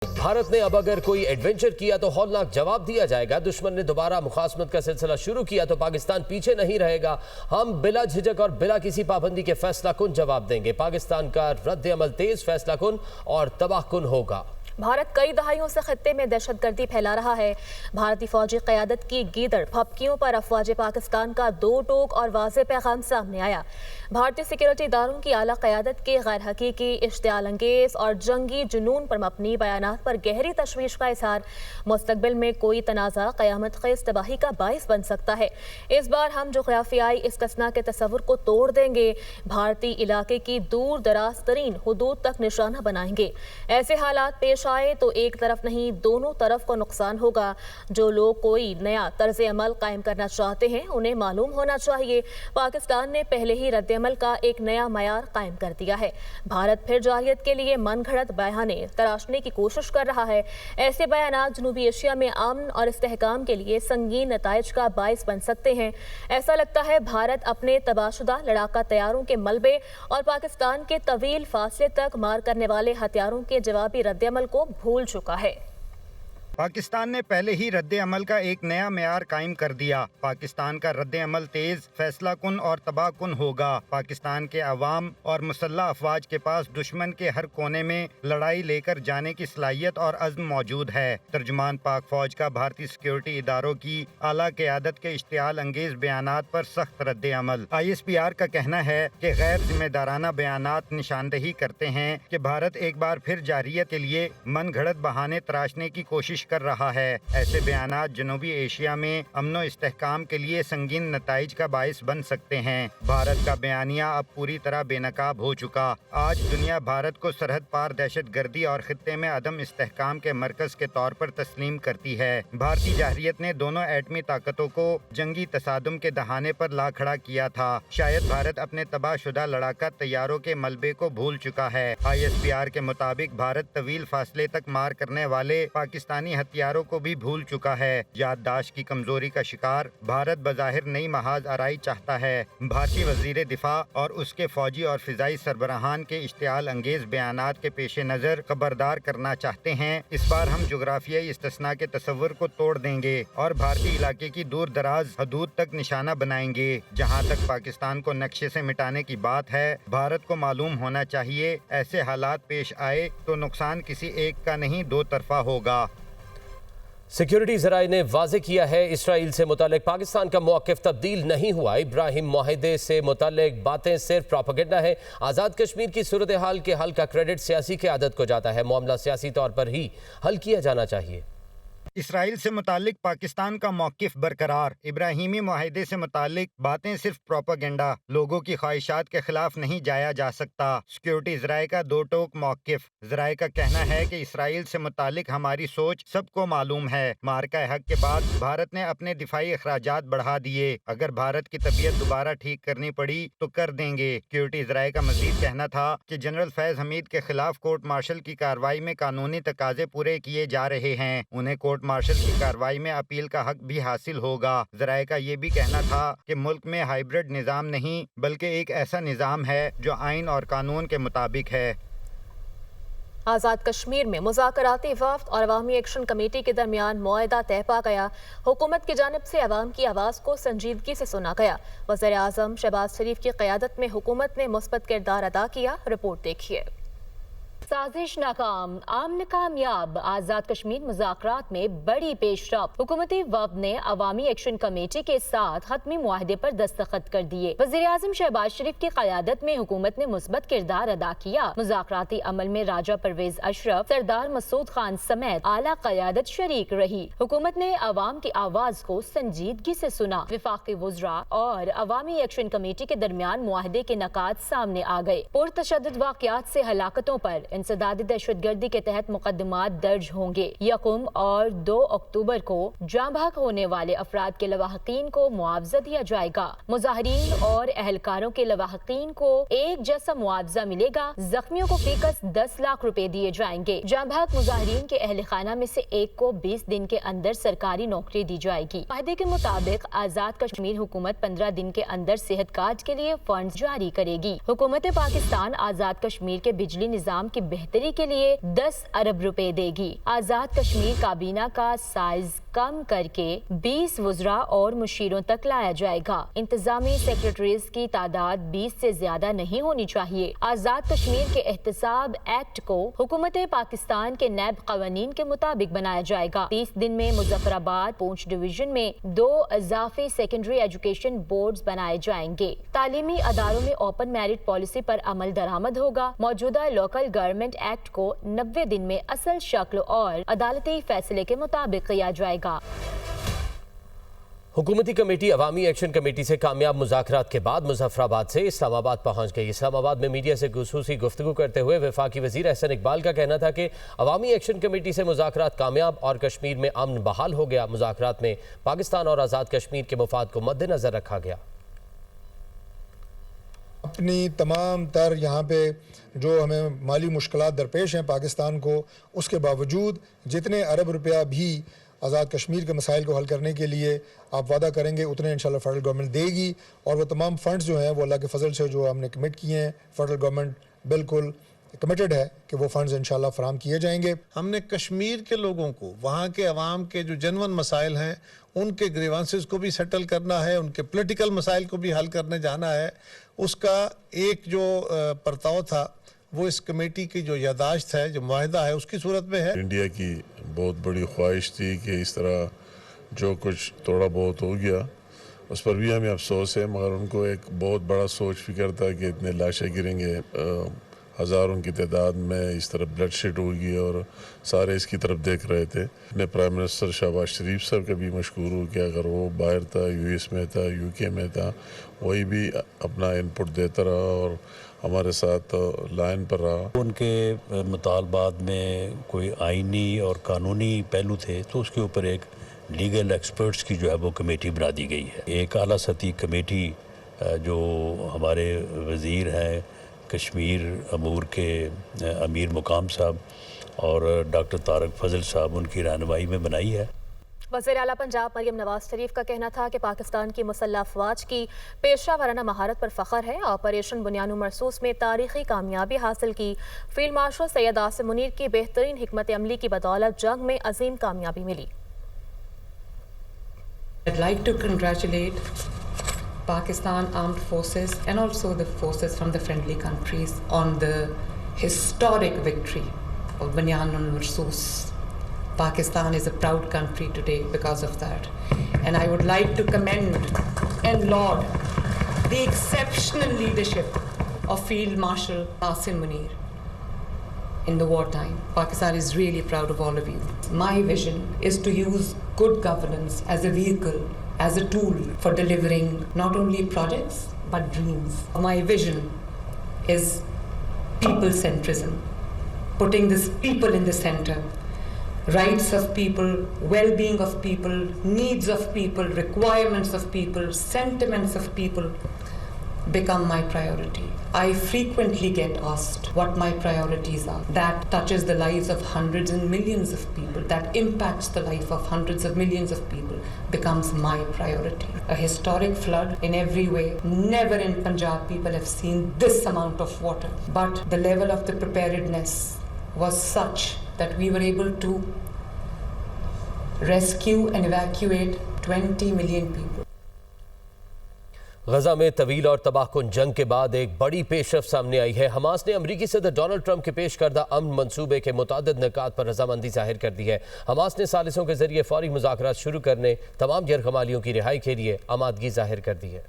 भारत ने अब अगर कोई एडवेंचर किया तो हौलनाक जवाब दिया जाएगा। दुश्मन ने दोबारा मुखासमत का सिलसिला शुरू किया तो पाकिस्तान पीछे नहीं रहेगा। हम बिला झिझक और बिला किसी पाबंदी के फैसला कुन जवाब देंगे। पाकिस्तान का रद्द अमल तेज, फैसला कुन और तबाह कुन होगा। भारत कई दहाइयों से खत्ते में दहशतगर्दी फैला रहा है। भारतीय फौजी क़यादत की गीदड़ फपकियों पर अफवाज पाकिस्तान का दो टोक और वाज़ेह पैगाम सामने आया। भारतीय सिक्योरिटी इदारों की आला क़यादत के गैर हकीकी, इश्तियाल अंगेज़ और जंगी जुनून पर मबनी बयानात पर गहरी तशवीश का इज़हार मुस्तक़बिल में कोई तनाज़ा क़यामत ख़ेज़ तबाही का बाइस बन सकता है। इस बार हम जोग्राफियाई इस्तिस्ना के तसव्वुर को तोड़ देंगे। भारतीय इलाके की दूर दराज तरीन हुदूद तक निशाना बनाएंगे। ऐसे हालात पेश आए तो एक तरफ नहीं दोनों तरफ को नुकसान होगा। जो लोग कोई नया तर्ज अमल कायम करना चाहते हैं उन्हें मालूम होना चाहिए पाकिस्तान ने पहले ही रद्द अमल का एक नया मयार कायम कर दिया है। भारत फिर जाहिलियत के लिए मन घड़त बयाने तराशने की कोशिश कर रहा है। ऐसे बयानात जनूबी एशिया में अमन और इस्तेहकाम के लिए संगीन नताइज का बाइस बन सकते हैं। ऐसा लगता है भारत अपने तबाहशुदा लड़ाका तैयारों के मलबे और पाकिस्तान के तवील फासले तक मार करने वाले हथियारों के जवाबी रद्द अमल को भूल चुका है। पाकिस्तान ने पहले ही रद्द अमल का एक नया मेयार कायम कर दिया। पाकिस्तान का रद्द अमल तेज, फैसला कुन और तबाह कुन होगा। पाकिस्तान के अवाम और मुसल्लह अफवाज के पास दुश्मन के हर कोने में लड़ाई लेकर जाने की सलाहियत और अज़्म मौजूद है। तर्जुमान पाक फौज का भारतीय सिक्योरिटी इदारों की आला क़यादत के इश्तियाल अंगेज बयानात पर सख्त रद्द अमल। ISPR का कहना है कि गैर जिम्मेदाराना बयानात निशानदही करते हैं कि भारत एक बार फिर जारियत के लिए मन घड़त बहाने तराशने की कोशिश कर रहा है। ऐसे बयानात जनूबी एशिया में अमनो इस्तेहकाम के लिए संगीन नताइज का बाइस बन सकते हैं। भारत का बयानिया अब पूरी तरह बेनकाब हो चुका। आज दुनिया भारत को सरहद पार दहशत गर्दी और खित्ते में अदम इस्तेहकाम के मरकज के तौर पर तस्लीम करती है। भारतीय जाहिलियत ने दोनों एटमी ताकतों को जंगी तसादुम के दहाने पर ला खड़ा किया था। शायद भारत अपने तबाहशुदा लड़ाका तैयारों के मलबे को भूल चुका है। ISPR के मुताबिक भारत तवील फासले तक मार करने वाले पाकिस्तानी हथियारों को भी भूल चुका है। याददाश्त की कमजोरी का शिकार भारत बज़ाहिर नई महाज आराई चाहता है। भारतीय वज़ीर दिफा और उसके फौजी और फिजाई सरबराहान के इश्तियाल अंगेज बयानात के पेश नज़र खबरदार करना चाहते हैं। इस बार हम जोग्राफियाई इस्तिस्ना के तसव्वुर को तोड़ देंगे और भारतीय इलाके की दूर दराज हदूद तक निशाना बनाएंगे। जहाँ तक पाकिस्तान को नक्शे से मिटाने की बात है, भारत को मालूम होना चाहिए ऐसे हालात पेश आए तो नुकसान किसी एक का नहीं दो तरफा होगा। सिक्योरिटी ज़राए ने वाज़ेह किया है इसराइल से मुतालिक पाकिस्तान का मौक़िफ़ तब्दील नहीं हुआ। इब्राहिम मुआहिदे से मुतालिक बातें सिर्फ प्रोपेगेंडा है। आज़ाद कश्मीर की सूरत हाल के हल का क्रेडिट सियासी क़यादत को जाता है। मामला सियासी तौर पर ही हल किया जाना चाहिए। इसराइल से मुतालिक पाकिस्तान का मौक़िफ़ बरकरार। इब्राहिमी मुआहिदे से मुतालिक बातें सिर्फ प्रोपेगेंडा। लोगों की ख्वाहिशात के खिलाफ नहीं जाया जा सकता। सिक्योरिटी ज़राए का दो टोक मौक़िफ़। ज़राए का कहना है कि इसराइल से मुतालिक हमारी सोच सबको मालूम है। मार्का हक के बाद भारत ने अपने दिफाई अखराजात बढ़ा दिए। अगर भारत की तबीयत दोबारा ठीक करनी पड़ी तो कर देंगे। सिक्योरिटी ज़राए का मज़ीद कहना था कि जनरल फैज़ हमीद के खिलाफ कोर्ट मार्शल की कार्रवाई में कानूनी तकाजे पूरे किए जा रहे हैं। उन्हें कोर्ट मार्शल की कार्रवाई में अपील का हक भी हासिल होगा। ज़राए का ये भी कहना था कि मुल्क में हाइब्रिड निज़ाम नहीं बल्कि एक ऐसा निज़ाम है जो आइन और कानून के मुताबिक है। आज़ाद कश्मीर में मुज़ाकराती वफ़द और अवामी एक्शन कमेटी के दरमियान मुआहदा तय पा गया। हुकूमत की जानिब से अवाम की आवाज़ को संजीदगी से सुना गया। वज़ीर आज़म शहबाज शरीफ की क़यादत में हुकूमत ने मुस्बत किरदार अदा किया। रिपोर्ट देखिए। साजिश नाकाम, आमन कामयाब। आज़ाद कश्मीर मुज़ाकरात में बड़ी पेशरफ। हुकूमती वफ़द ने अवामी एक्शन कमेटी के साथ हतमी मुआहदे पर दस्तखत कर दिए। वज़ीर आज़म शहबाज शरीफ की क़यादत में हुकूमत ने मुस्बत किरदार अदा किया। मुज़ाकराती अमल में राजा परवेज अशरफ, सरदार मसूद खान समेत आला क़यादत शरीक रही। हुकूमत ने अवाम की आवाज़ को संजीदगी से सुना। वफाकी वुज़रा और अवामी एक्शन कमेटी के दरमियान मुआहदे के नकात सामने आ गए। पुरतशद्दुद वाक़यात से हलाकतों पर इंसदादी दहशतगर्दी के तहत मुकदमात दर्ज होंगे। 1 और 2 अक्टूबर को जाँ बहक होने वाले अफराद के लवाहकीन को मुआवजा दिया जाएगा। मुजाहिरीन और अहलकारों के लवाहकीन को एक जैसा मुआवजा मिलेगा। जख्मियों को फीकस 10 लाख रुपए दिए जाएंगे। जाँ बहक मुजाहिरीन के अहल खाना में से एक को 20 दिन के अंदर सरकारी नौकरी दी जाएगी। वादे के मुताबिक आज़ाद कश्मीर हुकूमत 15 दिन के अंदर सेहत कार्ड के लिए फंड जारी करेगी। हुकूमत पाकिस्तान आज़ाद कश्मीर के बिजली निज़ाम की کی بہتری کے لیے 10 ارب روپے دے گی۔ آزاد کشمیر کابینہ کا سائز کم کر کے 20 وزراء اور مشیروں تک لایا جائے گا۔ انتظامی سیکرٹریز کی تعداد 20 سے زیادہ نہیں ہونی چاہیے۔ آزاد کشمیر کے احتساب ایکٹ کو حکومت پاکستان کے نیب قوانین کے مطابق بنایا جائے گا۔ 30 دن میں مظفر آباد پونچھ ڈویژن میں 2 اضافی سیکنڈری ایجوکیشن بورڈز بنائے جائیں گے۔ تعلیمی اداروں میں اوپن میرٹ پالیسی پر عمل درآمد ہوگا۔ موجودہ لوکل گورنمنٹ ایکٹ کو 90 دن میں اصل شکل اور عدالتی فیصلے کے مطابق کیا جائے گا۔ حکومتی کمیٹی عوامی ایکشن کمیٹی سے کامیاب مذاکرات کے بعد مظفر آباد سے اسلام آباد پہنچ گئی۔ اسلام آباد میں میڈیا سے خصوصی گفتگو کرتے ہوئے وفاقی وزیر احسن اقبال کا کہنا تھا کہ عوامی ایکشن کمیٹی سے مذاکرات کامیاب اور کشمیر میں امن بحال ہو گیا۔ مذاکرات میں پاکستان اور آزاد کشمیر کے مفاد کو مد نظر رکھا گیا۔ اپنی تمام تر یہاں پہ جو ہمیں مالی مشکلات درپیش ہیں پاکستان کو، اس کے باوجود جتنے ارب روپیہ بھی آزاد کشمیر کے مسائل کو حل کرنے کے لیے آپ وعدہ کریں گے اتنے انشاءاللہ فیڈرل گورنمنٹ دے گی، اور وہ تمام فنڈز جو ہیں وہ اللہ کے فضل سے جو ہم نے کمٹ کیے ہیں، فیڈرل گورنمنٹ بالکل کمیٹڈ ہے کہ وہ فنڈز انشاءاللہ فراہم کیے جائیں گے۔ ہم نے کشمیر کے لوگوں کو، وہاں کے عوام کے جو جنون مسائل ہیں ان کے گریوانسز کو بھی سیٹل کرنا ہے، ان کے پولیٹیکل مسائل کو بھی حل کرنے جانا ہے۔ اس کا ایک جو پرتاؤ تھا وہ اس کمیٹی کی جو یادداشت ہے، جو معاہدہ ہے، اس کی صورت میں ہے۔ انڈیا کی بہت بڑی خواہش تھی کہ اس طرح جو کچھ تھوڑا بہت ہو گیا اس پر بھی ہمیں افسوس ہے، مگر ان کو ایک بہت بڑا سوچ فکر تھا کہ اتنے لاشیں گریں گے، ہزاروں کی تعداد میں اس طرح بلڈ شیڈ ہوگی، اور سارے اس کی طرف دیکھ رہے تھے۔ میں پرائم منسٹر شہباز شریف صاحب کا بھی مشکور ہوں کہ اگر وہ باہر تھا، یو ایس میں تھا، یو کے میں تھا، وہی بھی اپنا انپٹ دیتا رہا اور ہمارے ساتھ لائن پر رہا۔ ان کے مطالبات میں کوئی آئینی اور قانونی پہلو تھے تو اس کے اوپر ایک لیگل ایکسپرٹس کی جو ہے وہ کمیٹی بنا دی گئی ہے۔ ایک اعلیٰ سطحی کمیٹی جو ہمارے وزیر ہیں کشمیر امور کے امیر مقام صاحب اور ڈاکٹر طارق فضل صاحب، ان کی رہنمائی میں بنائی ہے۔ وزیر اعلیٰ پنجاب مریم نواز شریف کا کہنا تھا کہ پاکستان کی مسلح افواج کی پیشہ ورانہ مہارت پر فخر ہے۔ آپریشن بنیان مرصوص میں تاریخی کامیابی حاصل کی۔ فیلڈ مارشل سید عاصم منیر کی بہترین حکمت عملی کی بدولت جنگ میں عظیم کامیابی ملی۔ I'd like to congratulate Pakistan Armed Forces and also the forces from the friendly countries on the historic victory of Banyan al-Marsoos. Pakistan is a proud country today because of that. And I would like to commend and laud the exceptional leadership of Field Marshal Asim Munir in the wartime. Pakistan is really proud of all of you. My vision is to use good governance as a vehicle, as a tool for delivering not only projects but dreams. My vision is people-centrism, putting this people in the center. Rights of people, well-being of people, needs of people, requirements of people, sentiments of people become my priority. I frequently get asked what my priorities are. That touches the lives of hundreds and millions of people, that impacts the life of hundreds of millions of people, becomes my priority. A historic flood in every way. Never in Punjab people have seen this amount of water. But the level of the preparedness was such that we were able to rescue and evacuate 20 million people. Gaza میں طویل اور تباہ کن جنگ کے بعد ایک بڑی پیش رفت سامنے آئی ہے۔ حماس نے امریکی صدر ڈونلڈ ٹرمپ کے پیش کردہ امن منصوبے کے متعدد نکات پر رضامندی ظاہر کر دی ہے۔ حماس نے ثالثوں کے ذریعے فوری مذاکرات شروع کرنے، تمام یرغمالیوں کی رہائی کے لیے آمادگی ظاہر کر دی ہے۔